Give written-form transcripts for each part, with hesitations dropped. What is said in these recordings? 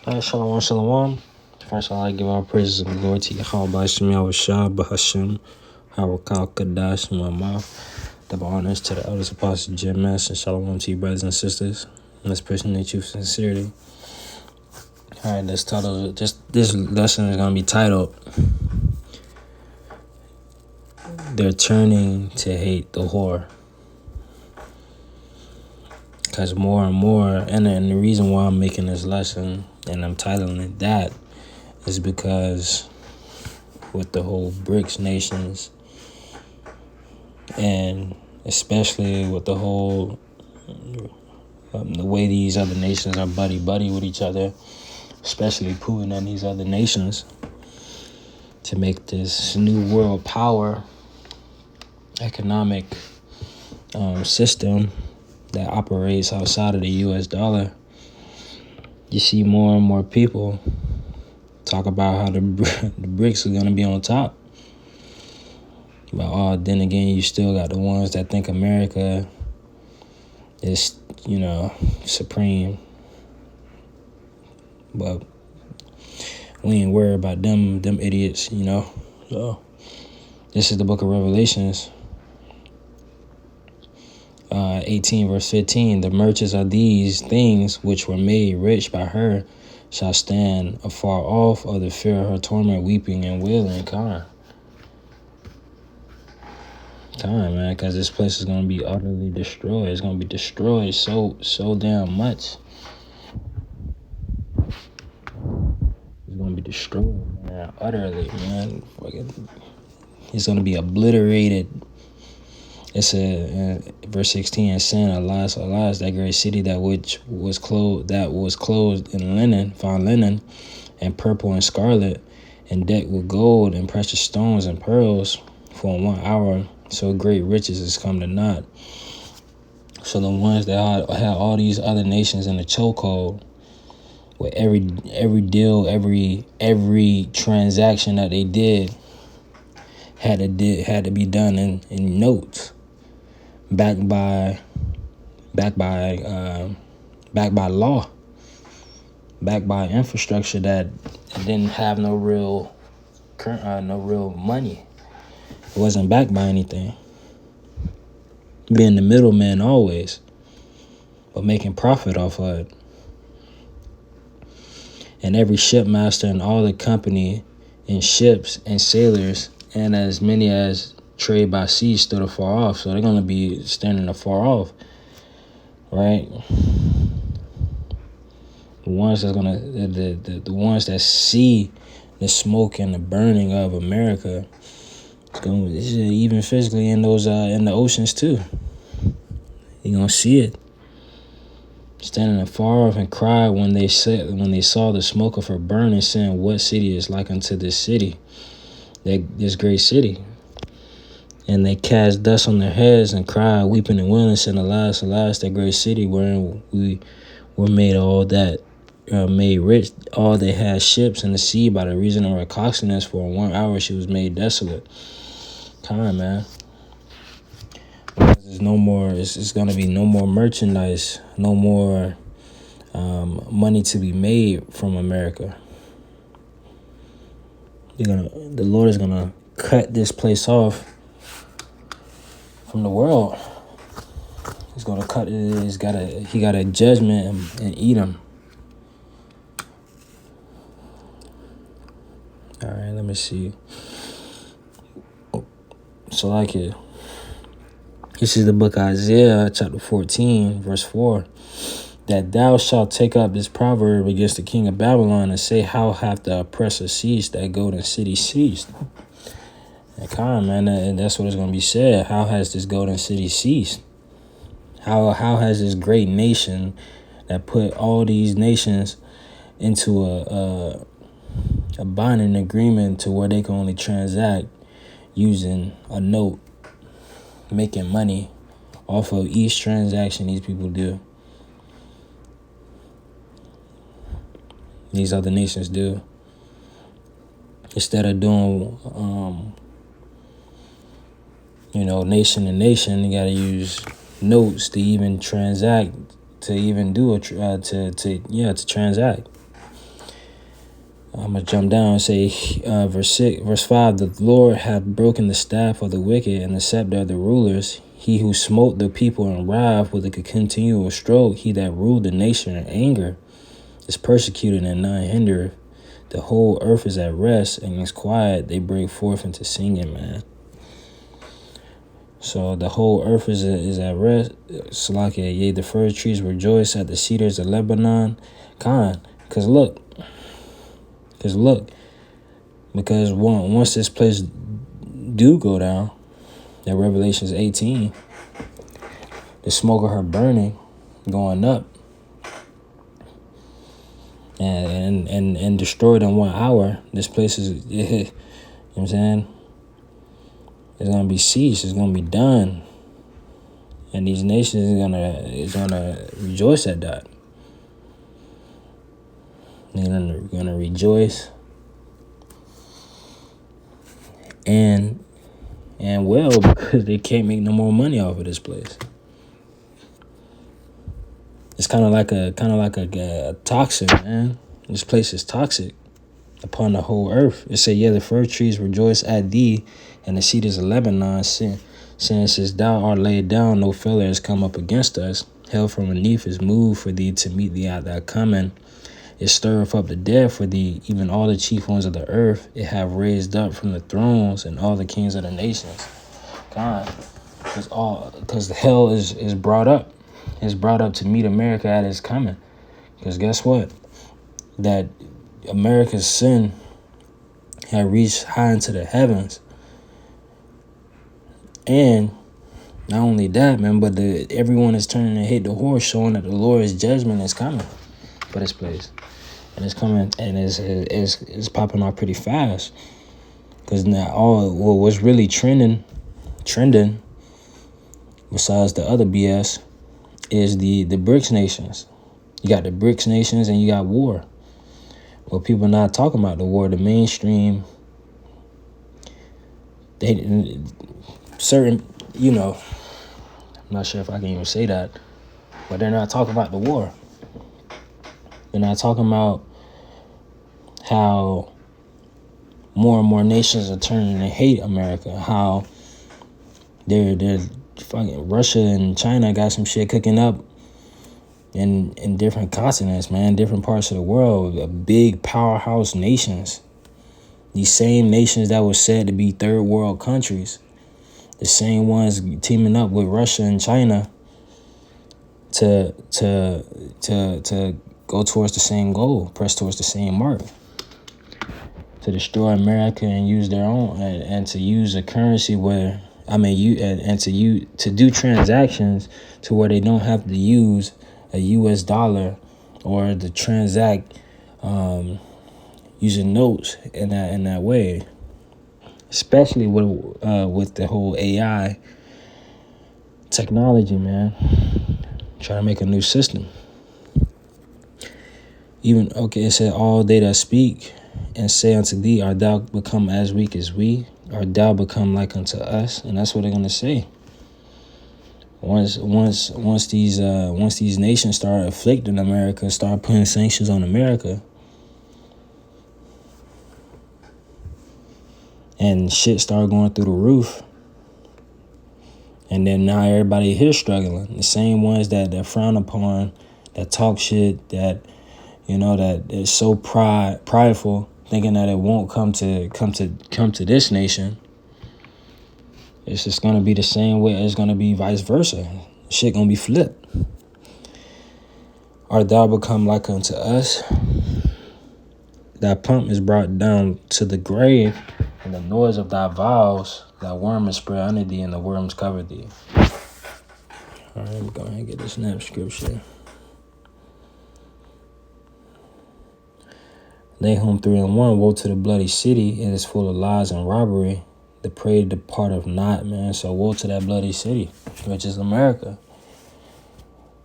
Shalom, shalom. First, I'd like to give all praises and glory to Yahweh Hashem, Yahushua, Bahashem, Harakal, Kadash, Mama. Double honors to the elders, apostles, Jim Mass, and shalom to you, brothers and sisters. Let's personate you with sincerity. All right, this lesson is going to be titled, They're Turning to Hate the Whore. Because more and more, and the reason why I'm making this lesson and I'm titling it that is because with the whole BRICS nations, and especially with the whole the way these other nations are buddy with each other, especially Putin and these other nations, to make this new world power economic system that operates outside of the U.S. dollar. You see more and more people talk about how the BRICS are going to be on top. But then again, you still got the ones that think America is, supreme. But we ain't worried about them idiots, So this is the book of Revelations, 18 verse 15. The merchants of these things which were made rich by her shall stand afar off of the fear of her torment, weeping and wailing. Time, man, because this place is going to be utterly destroyed. It's going to be destroyed so damn much. It's going to be destroyed, man, utterly, man. It's going to be obliterated. It's verse 16, and sin, alas, that great city that was clothed in linen, fine linen, and purple and scarlet, and decked with gold and precious stones and pearls, for in 1 hour so great riches is come to naught. So the ones that had all these other nations in the chokehold, with every deal, every transaction that they did had to be done in notes, backed by law, backed by infrastructure that didn't have no real money. It wasn't backed by anything. Being the middleman always, but making profit off of it. And every shipmaster and all the company and ships and sailors, and as many as trade by sea, stood afar off. So they're going to be standing afar off, right? The ones that's the ones that see the smoke and the burning of America, this is even physically in those in the oceans too. You're gonna see it. Standing afar off and cried when they saw the smoke of her burning, saying, "What city is like unto this city, this great city?" And they cast dust on their heads and cried, weeping and wailing, saying, "Alas, alas, that great city wherein we were made all that made rich. All they had ships in the sea by the reason of her costliness. For in 1 hour she was made desolate." Time, man. There's no more. It's gonna be no more merchandise, no more money to be made from America. The Lord is gonna cut this place off from the world. He's gonna cut it. He got a judgment and eat him. All right, let me see. So like it. This is the book of Isaiah, chapter 14, verse 4. That thou shalt take up this proverb against the king of Babylon and say, how hath the oppressor ceased, that golden city ceased? And come on, man, and that's what it's going to be said. How has this golden city ceased? How has this great nation that put all these nations into a binding agreement to where they can only transact using a note, making money off of each transaction these people do. These other nations do. Instead of doing, nation to nation, you got to use notes to even transact, to even do to transact. I'm going to jump down and say, verse 5, the Lord hath broken the staff of the wicked and the scepter of the rulers. He who smote the people in wrath with a continual stroke, he that ruled the nation in anger, is persecuted and none hindereth. The whole earth is at rest and is quiet. They break forth into singing, man. So the whole earth is at rest. Salakia, yea, the fir trees rejoice at the cedars of Lebanon. Because look, because once this place do go down, that Revelations 18, the smoke of her burning, going up, and destroyed in 1 hour. This place is, you know what I'm saying? It's gonna be ceased. It's gonna be done, and these nations is gonna rejoice at that. They're gonna rejoice, and well, because they can't make no more money off of this place. It's kind of like a toxin, man. This place is toxic upon the whole earth. It said, yeah, the fir trees rejoice at thee, and the cedars of Lebanon, saying, since thou art laid down, no fellow has come up against us. Hell from beneath is moved for thee to meet thee at thy coming. It stirreth up the dead for thee, even all the chief ones of the earth. It have raised up from the thrones and all the kings of the nations. God, because hell is brought up. It's brought up to meet America at its coming. Because guess what? That America's sin had reached high into the heavens. And not only that, man, but everyone is turning to hate the horse, showing that the Lord's judgment is coming for this place. And it's coming, and it's popping off pretty fast. Because now what's really trending, besides the other BS, is the BRICS nations. You got the BRICS nations and you got war. Well, people are not talking about the war. The mainstream, certain, I'm not sure if I can even say that, but they're not talking about the war. They're not talking about how more and more nations are turning to hate America, how they're fucking Russia and China got some shit cooking up in different continents, man, different parts of the world, big powerhouse nations. These same nations that were said to be third world countries, the same ones teaming up with Russia and China to go towards the same goal, press towards the same mark, to destroy America and use their own, and to use a currency where to do transactions to where they don't have to use a U.S. dollar or to transact using notes in that way, especially with the whole AI technology, man. Trying to make a new system. It said, all they that speak and say unto thee, art thou become as weak as we? Art thou become like unto us? And that's what they're gonna say. Once these nations start afflicting America, start putting sanctions on America, and shit start going through the roof, and then now everybody here struggling. The same ones that frown upon, that talk shit, that that is so prideful, thinking that it won't come to this nation. It's just gonna be the same way. It's gonna be vice versa. Shit gonna be flipped. Art thou become like unto us? Thy pomp is brought down to the grave, and the noise of thy vows, thy worm is spread under thee, and the worms cover thee. All right, we're going to get this next scripture. Nahum 3:1, woe to the bloody city, it is full of lies and robbery. The prey departeth not, man. So woe to that bloody city, which is America.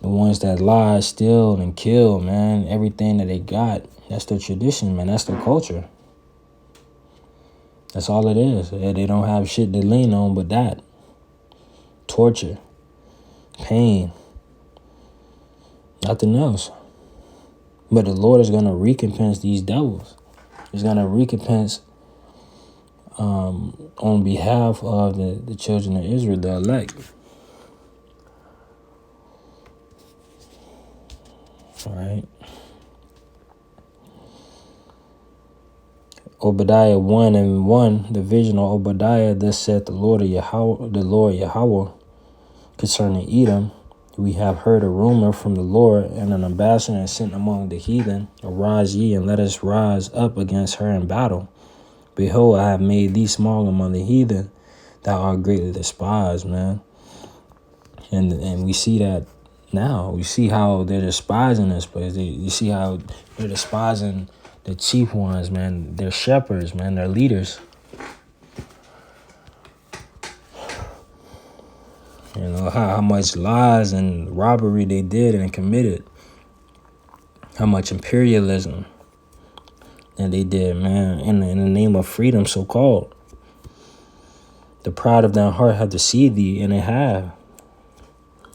The ones that lie, steal, and kill, man, everything that they got, that's their tradition, man. That's their culture. That's all it is. They don't have shit to lean on but that. Torture. Pain. Nothing else. But the Lord is going to recompense these devils. He's going to recompense on behalf of the children of Israel, the elect. All right. Obadiah 1:1, the vision of Obadiah, thus saith the Lord Yahweh, concerning Edom. We have heard a rumor from the Lord, and an ambassador is sent among the heathen. Arise ye, and let us rise up against her in battle. Behold, I have made thee small among the heathen. Thou art greatly despised, man. And we see that now. We see how they're despising this place. You see how they're despising the chief ones, man. They're shepherds, man. They're leaders. You know, how much lies and robbery they did and committed. How much imperialism that they did, man, in the name of freedom, so-called. The pride of their heart have deceived thee, and they have.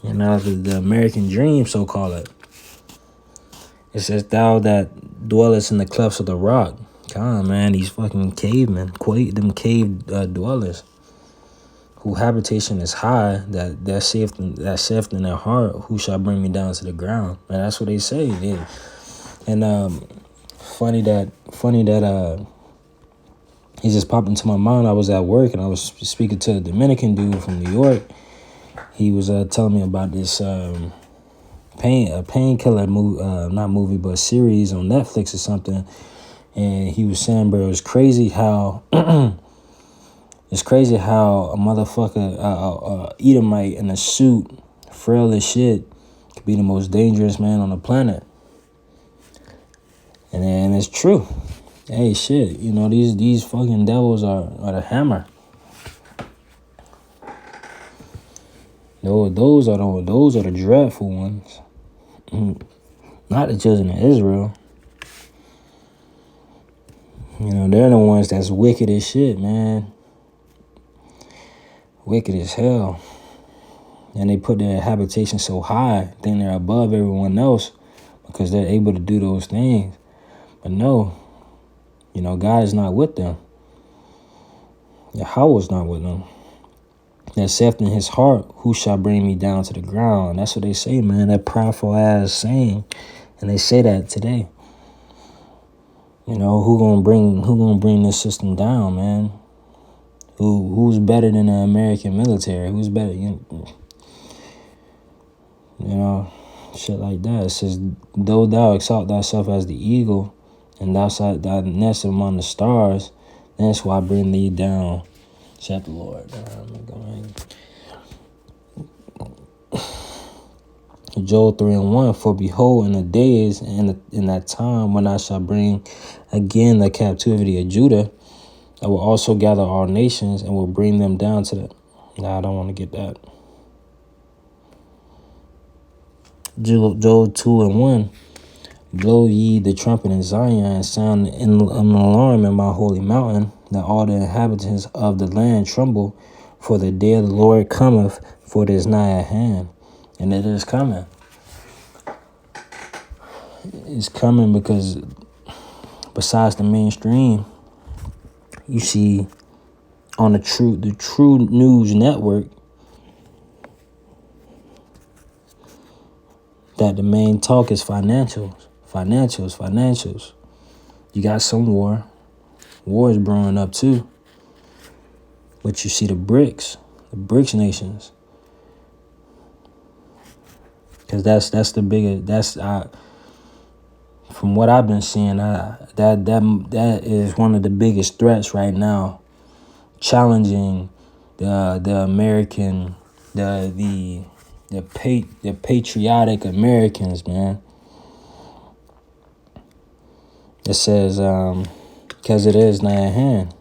And now the American dream, so-called. It says, thou that dwellest in the clefts of the rock. God, man, these fucking cavemen, them cave dwellers, whose habitation is high, that saith in their heart, who shall bring me down to the ground? And that's what they say. And funny that he just popped into my mind. I was at work and I was speaking to a Dominican dude from New York. He was telling me about this painkiller movie, but series on Netflix or something. And he was saying, bro, it's crazy how a motherfucker, Edomite in a suit, frail as shit, could be the most dangerous man on the planet. And it's true. Hey, shit, you know, these fucking devils are the hammer. Those are the dreadful ones. Not the children of Israel. You know, they're the ones that's wicked as shit, man. Wicked as hell. And they put their habitation so high, think they're above everyone else because they're able to do those things. But no, you know, God is not with them. Yahweh is not with them. That saith in his heart, who shall bring me down to the ground? That's what they say, man. That proudful ass saying. And they say that today. You know, who gonna bring this system down, man? Who's better than the American military? Who's better? You know, shit like that. It says, though thou exalt thyself as the eagle, and thou shalt thy nest among the stars, that's why I bring thee down, saith the Lord. Joel 3:1, for behold, in the days and in that time when I shall bring again the captivity of Judah, I will also gather all nations and will bring them down to the... Nah, I don't want to get that. Joel 2:1, blow ye the trumpet in Zion and sound an alarm in my holy mountain, that all the inhabitants of the land tremble, for the day of the Lord cometh, for it is nigh at hand. And it is coming. It's coming because besides the mainstream, you see on the True News Network that the main talk is financials. You got some war. War is brewing up too. But you see the BRICS nations. Because that's the biggest, from what I've been seeing, that is one of the biggest threats right now, challenging the American, the patriotic Americans, man. It says, because it is nigh at hand.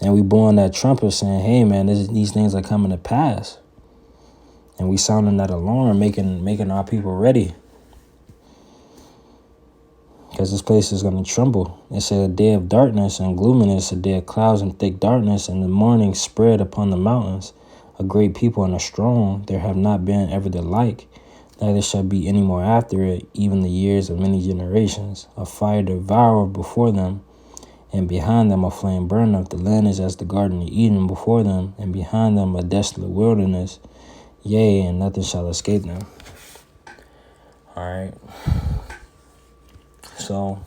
And we blowing that trumpet saying, hey, man, these things are coming to pass. And we sounding that alarm, making our people ready. Because this place is going to tremble. It said a day of darkness and gloominess, a day of clouds and thick darkness, and the morning spread upon the mountains. A great people and a strong, there have not been ever the like, neither shall be any more after it, even the years of many generations. A fire devour before them, And behind them a flame burneth. The land is as the garden of Eden before them, and behind them a desolate wilderness. Yea, and nothing shall escape them. Alright. So,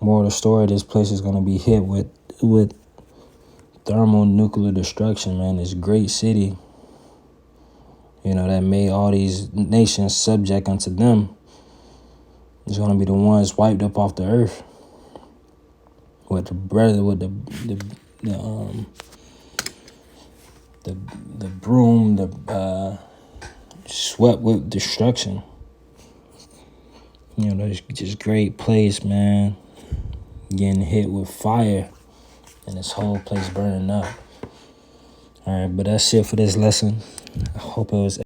more of the story, this place is going to be hit with thermonuclear destruction, man. This great city, that made all these nations subject unto them, is going to be the ones wiped up off the earth. With the broom, swept with destruction. There's just great place, man. Getting hit with fire and this whole place burning up. All right, but that's it for this lesson. I hope it was